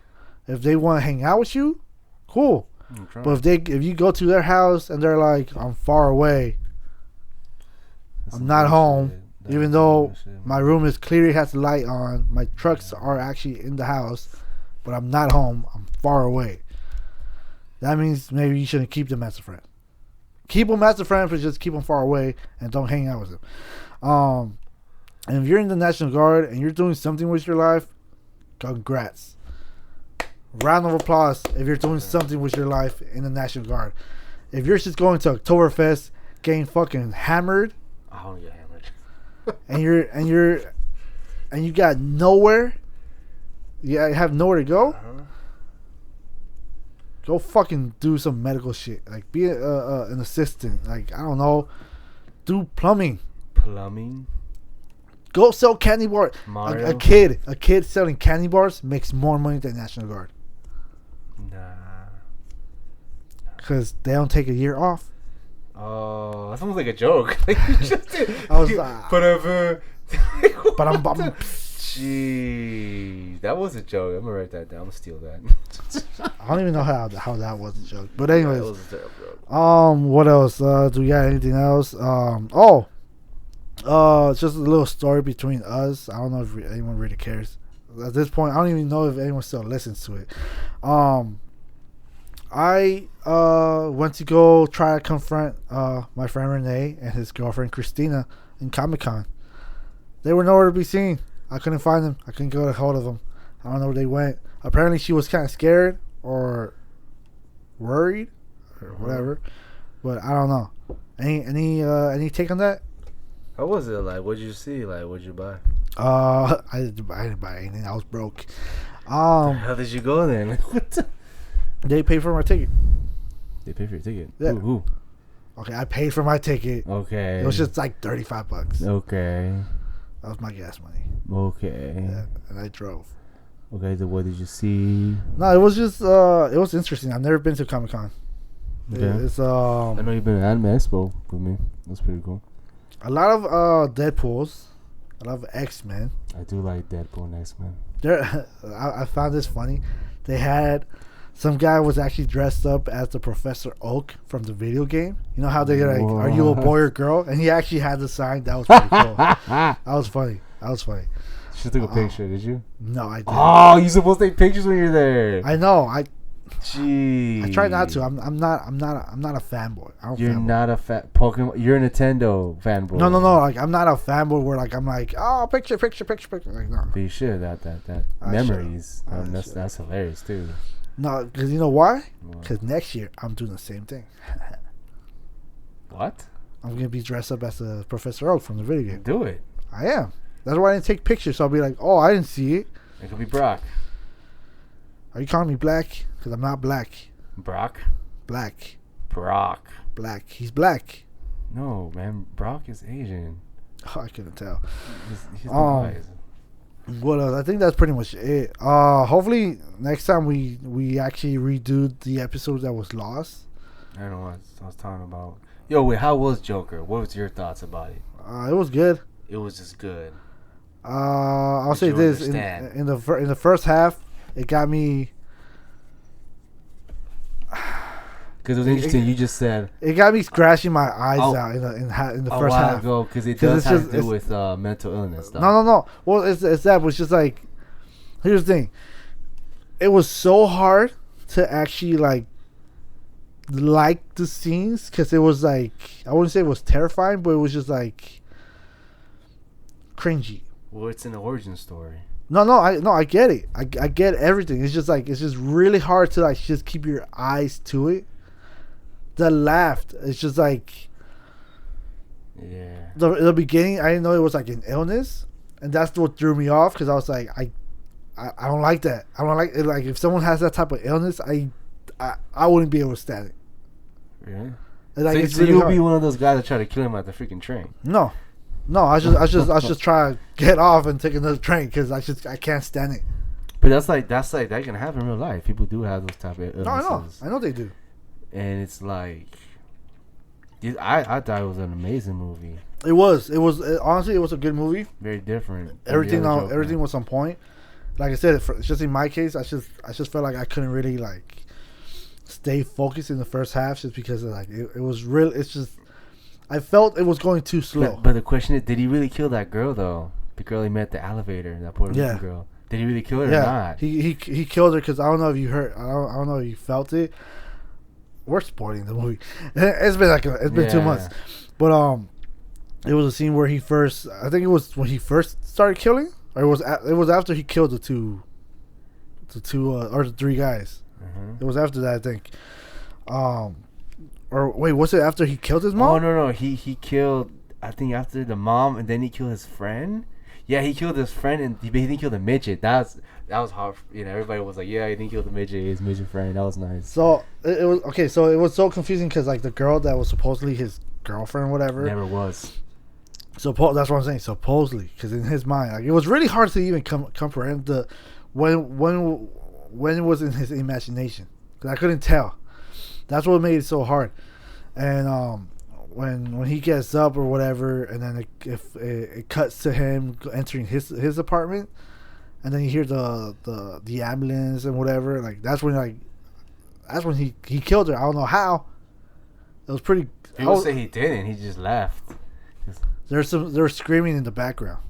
If they want to hang out with you, cool. But if you go to their house and they're like, I'm far away, I'm not home, even though my room is clearly has the light on, my trucks are actually in the house, but I'm not home, I'm far away. That means maybe you shouldn't keep them as a friend. Keep them as a friend, but just keep them far away and don't hang out with them. And if you're in the National Guard and you're doing something with your life, congrats. Round of applause if you're doing something with your life in the National Guard. If you're just going to Oktoberfest, getting fucking hammered, I don't get hammered. and you got nowhere, you have nowhere to go. Go fucking do some medical shit. Like, be an assistant. Like, I don't know. Do plumbing. Go sell candy bars. A kid selling candy bars makes more money than National Guard. Nah. Because they don't take a year off. Oh, that sounds like a joke. I was But I'm Gee, that was a joke. I'm gonna write that down. I'm gonna steal that. I don't even know how that was a joke. But That anyways, was a terrible joke. what else? Do we got anything else? Just a little story between us. I don't know if anyone really cares. At this point, I don't even know if anyone still listens to it. I went to go try to confront my friend Renee and his girlfriend Christina in Comic-Con. They were nowhere to be seen. I couldn't find them. I couldn't get a hold of them. I don't know where they went. Apparently, she was kind of scared or worried or whatever. But I don't know. Any take on that? How was it? Like, what'd you see? Like, what'd you buy? I didn't buy anything. I was broke. How did you go then? What the? They paid for my ticket. They paid for your ticket? Yeah. Who? Okay, I paid for my ticket. Okay. It was just like $35. Okay. That was my gas money. Okay. Yeah, and I drove. Okay, so what did you see? No, it was just it was interesting. I've never been to Comic-Con. Okay. It's I know you've been at Anime Expo with me. That's pretty cool. a lot of Deadpools, a lot of X-Men. I do like Deadpool and X-Men. There, I found this funny. They had some guy was actually dressed up as the Professor Oak from the video game. You know how they like, "Are you a boy or girl?" And he actually had the sign. That was pretty cool. That was funny. You took a picture, did you? No, I didn't. Oh, you supposed to take pictures when you're there. I know. Gee. I try not to. I'm not a fanboy. I don't You're fanboy. not a Pokemon. You're a Nintendo fanboy. No. Like I'm not a fanboy where like I'm like, oh, picture. Like no. But you should. That I memories. should. That's hilarious too. No, because you know why? Wow. Because next year I'm doing the same thing. What? I'm gonna be dressed up as the Professor Oak from the video game. Do it. I am. That's why I didn't take pictures. So I'll be like, oh, I didn't see it. It could be Brock. Are you calling me black? Because I'm not black. Brock. Black. Brock. Black. He's black. No, man. Brock is Asian. Oh, I couldn't tell. He's the eyes. What else? I think that's pretty much it. Hopefully next time we actually redo the episode that was lost. I don't know what I was talking about. Yo, wait. How was Joker? What was your thoughts about it? It was good. It was just good. I'll Did say you this understand? in the first half, it got me. Because it was interesting. You just said It got me scratching my eyes Oh. out in the a first while half. ago because it 'Cause does it's have just- to do with mental illness stuff. No. Well, it's that. But it's just like, here's the thing. It was so hard to actually like the scenes because it was like, I wouldn't say it was terrifying, but it was just like cringy. Well, it's an origin story. No, I get it. I get everything. It's just like it's just really hard to like just keep your eyes to it. The laugh, it's just like Yeah. the beginning. I didn't know it was like an illness, and that's what threw me off because I was like, I don't like that. I don't like it. Like if someone has that type of illness, I wouldn't be able to stand it. Really? And, like, it's So really you'll hard. be one of those guys that try to kill him at the freaking train. No, I just try to get off and take another train because I can't stand it. But that's like that can happen in real life. People do have those type of illnesses. No, I know they do. And it's like, I thought it was an amazing movie. It was honestly, it was a good movie. Very different. than the Everything other Joker. everything was on point. Like I said, it's just in my case, I just felt like I couldn't really like stay focused in the first half just because of like it was real. It's just I felt it was going too slow. But the question is, did he really kill that girl though? The girl he met at the elevator, that Puerto Rican girl. Did he really kill her or not? He killed her because I don't know if you heard. I don't know if you felt it. We're spoiling the movie. It's been 2 months, but it was a scene where he first. I think it was when he first started killing, or it was after he killed the two or the three guys. Mhm. It was after that, I think. Or wait, was it after he killed his mom? Oh no, he killed. I think after the mom, and then he killed his friend. Yeah, he killed his friend, and he didn't kill the midget. That was hard. You know, everybody was like, "Yeah, he didn't kill the midget. His midget friend." That was nice. So it was okay. So it was so confusing because like the girl that was supposedly his girlfriend, or whatever. Never was. So that's what I'm saying. Supposedly, because in his mind, like it was really hard to even comprehend when it was in his imagination. Because I couldn't tell. That's what made it so hard. And when he gets up or whatever, and then it cuts to him entering his apartment, and then you hear the ambulance and whatever. Like that's when he killed her. I don't know how. It was pretty. People say he didn't. He just left. There was screaming in the background.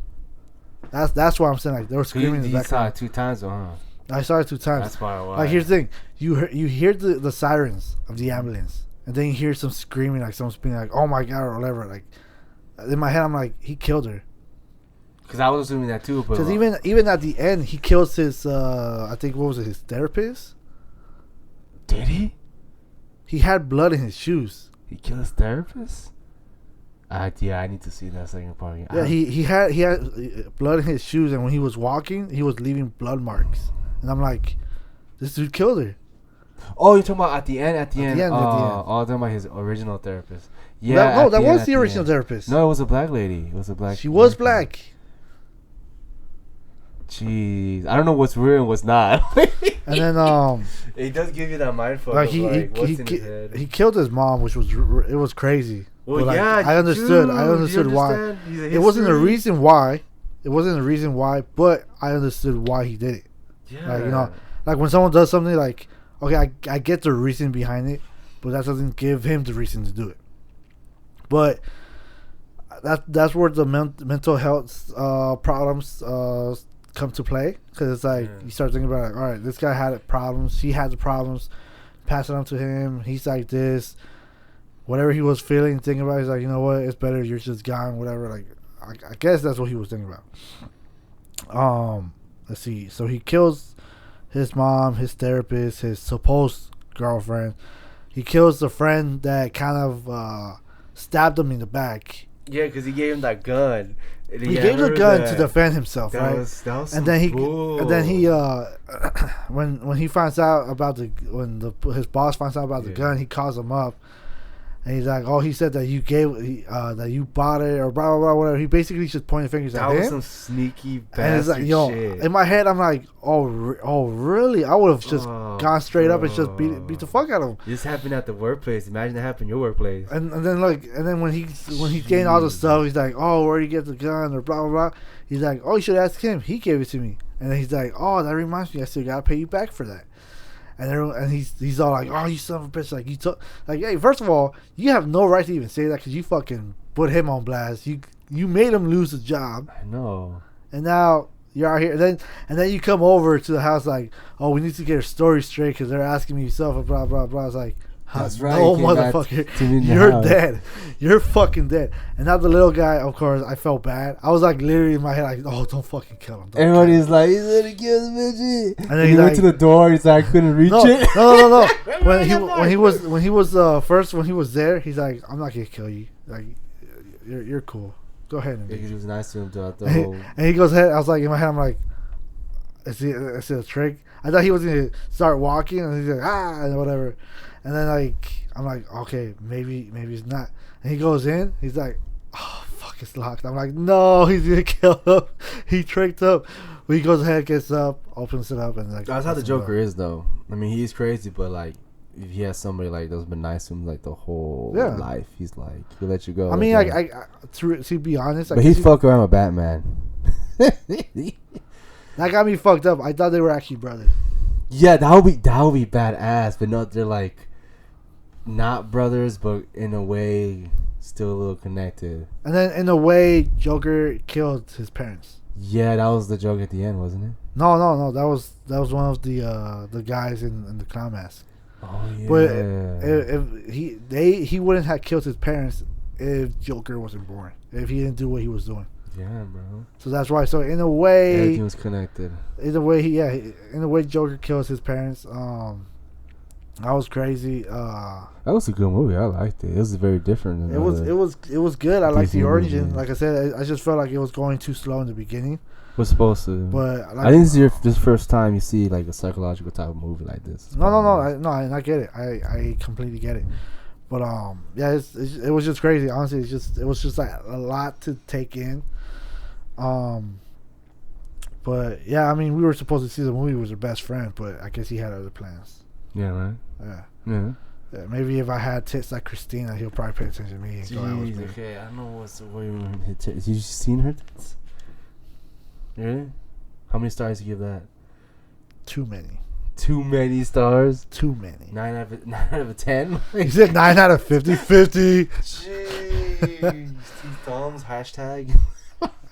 That's why I'm saying like they were screaming in the You saw background. it 2 times, though, huh? I saw it 2 times. That's why. Like here's the thing, you hear the sirens of the ambulance, and then you hear some screaming, like someone's being like, "Oh my god" or whatever. Like in my head, I'm like, he killed her. Because I was assuming that too, but Because even at the end, he kills his I think what was it, his therapist. did he? He had blood in his shoes. He killed his therapist? Yeah, I need to see that second part. Yeah, he had blood in his shoes, and when he was walking, he was leaving blood marks. And I'm like, this dude killed her. Oh, you're talking about at the end? At the end. Oh, I'm talking about his original therapist. Yeah. That was the original therapist. No, it was a black lady. It was a black. She was black. Jeez, I don't know what's real and what's not. And then it does give you that mind fuck. like Of what's in his head. he killed his mom, which was it was crazy. Well, But, like, yeah, I understood. dude, I understood you why. understand? It wasn't a reason why. It wasn't a reason why, but I understood why he did it. Yeah. Like, you know, like when someone does something, like, okay, I get the reason behind it, but that doesn't give him the reason to do it. But that's where the mental health problems come to play, because it's like you start thinking about, like, all right, this guy had problems, he had the problems, pass it on to him, he's like this, whatever he was feeling, thinking about, he's like, you know what, it's better you're just gone, whatever. Like I guess that's what he was thinking about. Let's see, so he kills his mom, his therapist, his supposed girlfriend. He kills the friend that kind of stabbed him in the back. Yeah, because he gave him that gun. He gave the gun to defend himself, That right? was And then he when he finds out about his boss finds out about the gun, he calls him up, and he's like, "Oh, he said that you that you bought it or blah blah blah whatever." He basically just pointing fingers at him. That was some sneaky bastard and it's like, yo, shit. in my head, I'm like, oh really? I would have just gone straight up and just beat the fuck out of him. This happened at the workplace. Imagine that happened in your workplace. And then when he's getting all the stuff, he's like, oh, where do you get the gun or blah blah blah. He's like, oh, you should ask him. He gave it to me. And then he's like, oh, that reminds me, I still gotta pay you back for that. And he's all like, oh, you son of a bitch, like you took, like, hey, first of all, you have no right to even say that because you fucking put him on blast. You made him lose his job. I know. And now you're out here, and then you come over to the house like, oh, we need to get a story straight because they're asking me yourself and blah blah blah. It's like, That's right. no, You came back motherfucker, to me in the you're house. dead. You're fucking dead. And now the little guy, of course, I felt bad. I was like literally in my head like, oh, don't fucking kill him. Don't kill him. Everybody's like, he's gonna kill the bitch. And then he he went like, to the door. He's like, I couldn't reach no, it. no. When he was there, he's like, I'm not gonna kill you. Like, you're cool. Go ahead and Yeah, he was nice to him throughout the and whole. he goes ahead. I was like in my head, I'm like, is it a trick? I thought he was gonna start walking, and he's like and whatever. And then like I'm like, okay, maybe it's not. And he goes in. He's like, oh fuck, it's locked. I'm like, no, he's gonna kill him. He tricked up. But he goes ahead, gets up, opens it up, and like. That's how the Joker is, though. I mean, he's crazy, but like, if he has somebody like that's been nice to him like the whole life, he's like he'll let you go. I mean, to be honest, but he's fuck around with Batman. That got me fucked up. I thought they were actually brothers. Yeah, that would be badass. But no, they're like not brothers, but in a way still a little connected. And then in a way, Joker killed his parents. Yeah, that was the joke at the end, wasn't it? No. That was one of the guys in the clown mask. Oh yeah. But if he wouldn't have killed his parents if Joker wasn't born. If he didn't do what he was doing. Yeah, bro. So that's why. So in a way, everything was connected. In a way, Joker kills his parents. That was crazy. That was a good movie. I liked it. It was very different. Than It was good. I liked the Disney origin. movie. Like I said, I just felt like it was going too slow in the beginning. Was supposed to. But I think this first time you see like a psychological type of movie like this. No. I get it. I completely get it. But yeah, it was just crazy. Honestly, it was just like a lot to take in. But yeah, I mean, we were supposed to see the movie with her best friend, but I guess he had other plans. Yeah, right. Yeah. Yeah. Maybe if I had tits like Christina, he'll probably pay attention to me and go out with Jeez, me. okay, I don't know what's the way have you seen her tits? Really? How many stars do you give that? Too many. Too many stars. Too many. 9 out of 10. He said 9 out of 50. 50. Jeez. Steve Thumbs hashtag.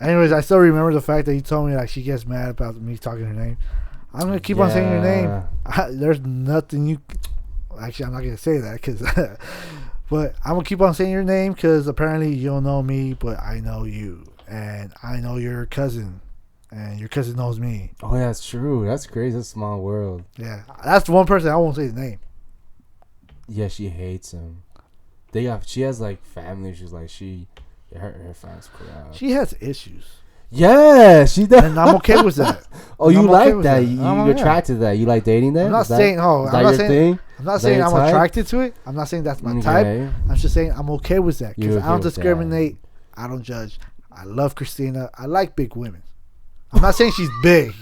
Anyways, I still remember the fact that he told me like she gets mad about me talking her name. I'm gonna keep on saying your name. There's nothing you. Actually, I'm not gonna say that because. But I'm gonna keep on saying your name because apparently you don't know me, but I know you, and I know your cousin, and your cousin knows me. Oh, yeah, that's true. That's crazy. That's a small world. Yeah, that's the one person I won't say the name. Yeah, she hates him. She has like family issues. Like her fans crowd. She has issues, Yeah, she does. and I'm okay with that. Oh, you I'm like okay with that? that. You I'm attracted to that? You like dating that? I'm not Is that- saying no. Is I'm that not your saying. thing? I'm not Is that saying your I'm type? attracted to it. I'm not saying that's my type. Okay. I'm just saying I'm okay with that because You're I okay don't with that. discriminate. I don't judge. I love Christina. I like big women. I'm not saying she's big.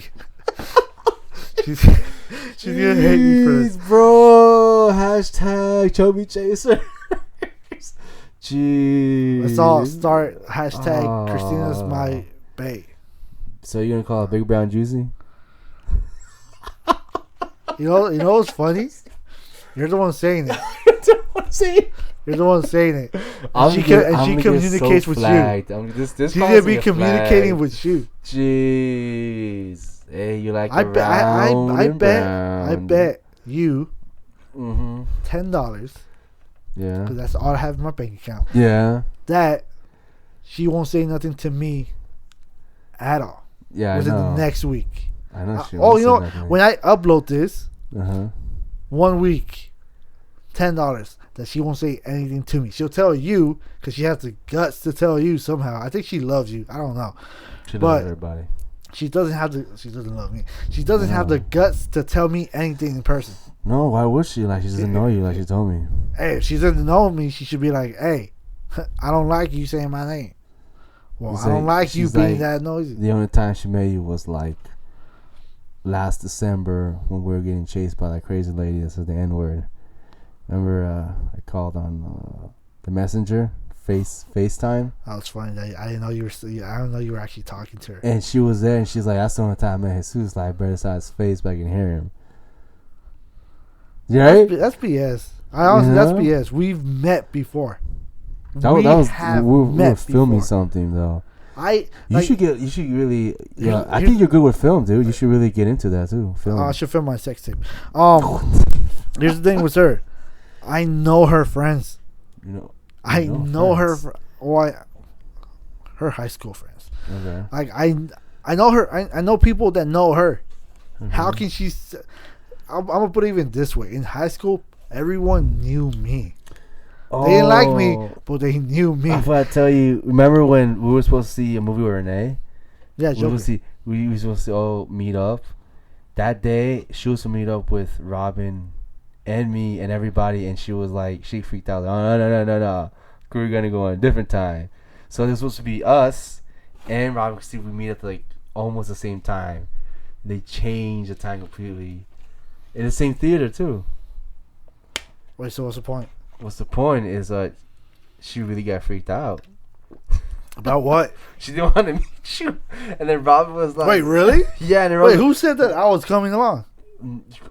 she's gonna hate me for this. Jeez, bro. Hashtag chubby chaser. Jeez. Let's all start hashtag Christina's my bae. So you're gonna call it Big Brown Juicy? You know what's funny? You're the one saying it. You're the one saying it. And she communicates with you. She's gonna be communicating with you. Jeez. Hey, you like I round bet you Mm-hmm. $10 Yeah. because that's all I have in my bank account. Yeah. That she won't say nothing to me at all Yeah, I within know. the next week. I know. You know, when I upload this, Uh-huh. 1 week, $10 that she won't say anything to me. She'll tell you because she has the guts to tell you somehow. I think she loves you. I don't know. She But- loves everybody. She doesn't have the. She doesn't love me. She doesn't have the guts to tell me anything in person. No, why would she? Like, she doesn't know you like she told me. Hey, if she doesn't know me, she should be like, "Hey, I don't like you saying my name. Well, It's I don't like you she's being like, that noisy." The only time she met you was like last December when we were getting chased by that crazy lady that said the N-word. Remember, I called on the messenger, FaceTime, That was funny. That I didn't know you were. I don't know you were actually talking to her. and she was there, and she's like, "That's the only time I met Jesus. Like, better side his face, but I can hear him." You right? That's BS. I honestly, Yeah. that's BS. We've met before. That was have we were met filming before. something though. You You should really. Yeah, I here's- think you're good with film, dude. You should really get into that too. Film. I should film my sex tape. Here's the thing with her. I know her friends. You know. I know know her. friends. Her high school friends. Okay. Like I know her. I know people that know her. Mhm. How can she? I'm gonna put it even this way. In high school, everyone knew me. They didn't like me, Oh, but they knew me. I forgot to tell you. Remember when we were supposed to see a movie with Renee? Yeah, We were Joker. supposed to all meet up. That day, she was to meet up with Robin and me and everybody, and she was like, she freaked out. Like, oh, no. We're gonna go on a different time. So this was supposed to be us and Robin because we meet at like almost the same time. They changed the time completely in the same theater too. Wait, so what's the point? What's the point? Is she really got freaked out. About what? She didn't want to meet you, and then Robin was like, Wait, really? Yeah, and then Wait, Robin, who said that I was coming along?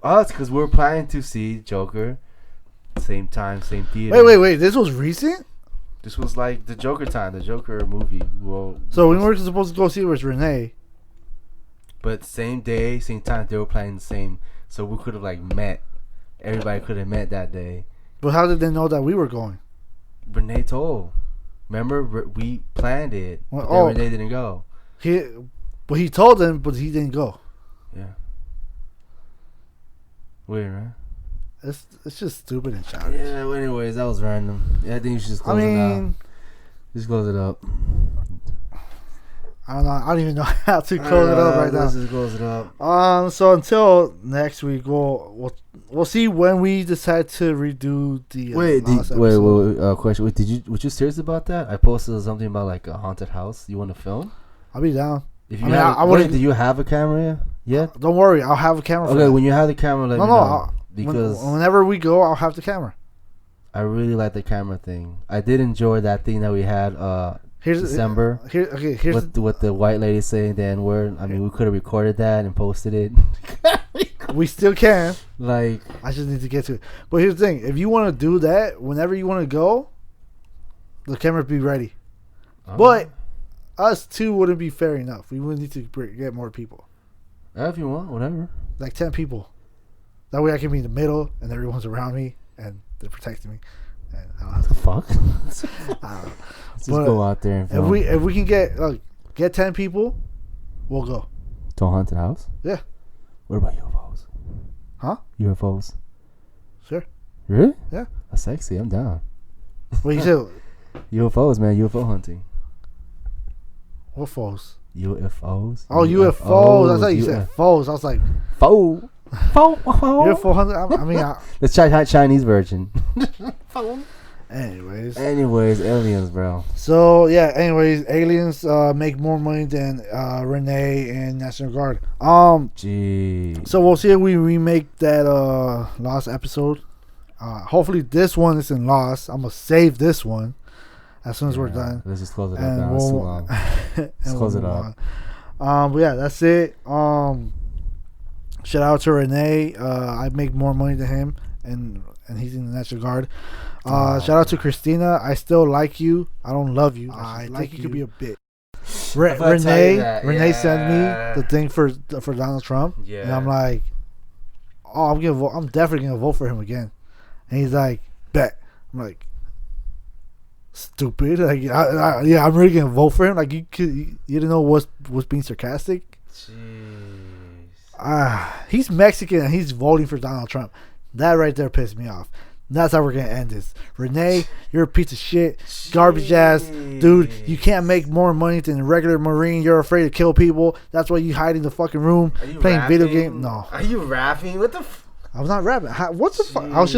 us, because we were planning to see Joker, same time, same theater. Wait. This was recent? This was like the Joker time, the Joker movie. Well, So we were supposed to go see it with Renee. but same day, same time, they were planning the same. So we could have like met. Everybody could have met that day. But how did they know that we were going? Renee told. Remember, we planned it, Well, but then oh. Renee didn't go. He told them, but he didn't go. Yeah. Weird, right? It's just stupid and childish. Yeah. Well, anyways, that was random. Yeah, I think you should just close it out. Just close it up. I don't know. I don't even know how to close it up right now. Let's just close it up. So until next week, we'll see when we decide to redo the last episode. Question. Wait, was you serious about that? I posted something about like a haunted house. You want to film? I'll be down. If I you mean, have, I wouldn't- do you have a camera yet? Don't worry, I'll have a camera. For Okay, that. when you have the camera, let me know. I'll- Because whenever we go, I'll have the camera. I really like the camera thing. I did enjoy that thing that we had Here's December Here's with the white lady saying the N word. I mean, we could have recorded that and posted it. we still can. Like, I just need to get to it. But here's the thing: if you want to do that, whenever you want to go, the camera be ready. But us two wouldn't be fair enough. We would need to get more people, if you want, whatever. like 10 people. That way I can be in the middle and everyone's around me and they're protecting me. And I don't have What the fuck? I don't know. Let's just But go out there and film. If we can get 10 people, we'll go. To a haunted house? Yeah. What about UFOs? Huh? UFOs. Sure. Really? Yeah. That's sexy. I'm down. What you said? UFOs, man. UFO hunting. What foes? UFOs. Oh, UFOs. I thought you said foes. I was like, Fo. UFO hunter. I mean, The Chinese version. anyways. Anyways, aliens, bro. So yeah. Anyways, aliens make more money than Renee and National Guard. Gee. So we'll see if we remake that Lost episode. Hopefully this one isn't lost. I'm gonna save this one as soon as we're done. Let's just close it up And now. It's too long. Let's close it up. But yeah, that's it. Shout out to Renee. I make more money than him, and he's in the National Guard. Shout out to Christina. I still like you. I don't love you. I think you could be a bitch. Renee sent me the thing for Donald Trump, Yeah. and I'm like, oh, I'm definitely gonna vote for him again. And he's like, bet. I'm like, stupid. Like, yeah, I'm really gonna vote for him. Like, you didn't know was being sarcastic. Jeez. He's Mexican and he's voting for Donald Trump. That right there pissed me off. That's how we're gonna end this. Renee, you're a piece of shit, garbage ass dude. You can't make more money than a regular Marine. You're afraid to kill people. That's why you hide in the fucking room playing video game. No, Are you rapping? What the? I was not rapping. What the fuck? I was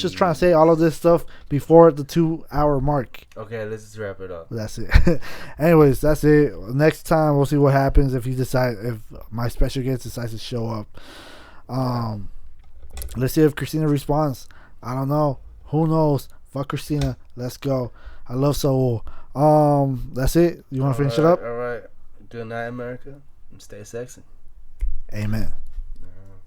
just trying to say all of this stuff before the 2-hour mark. Okay, let's just wrap it up. That's it. Anyways, that's it. Next time we'll see what happens if my special guest decides to show up. Let's see if Christina responds. I don't know. Who knows? Fuck Christina. Let's go. I love Seoul. That's it. You want to finish it up? All right. Good night, America. And stay sexy. Amen.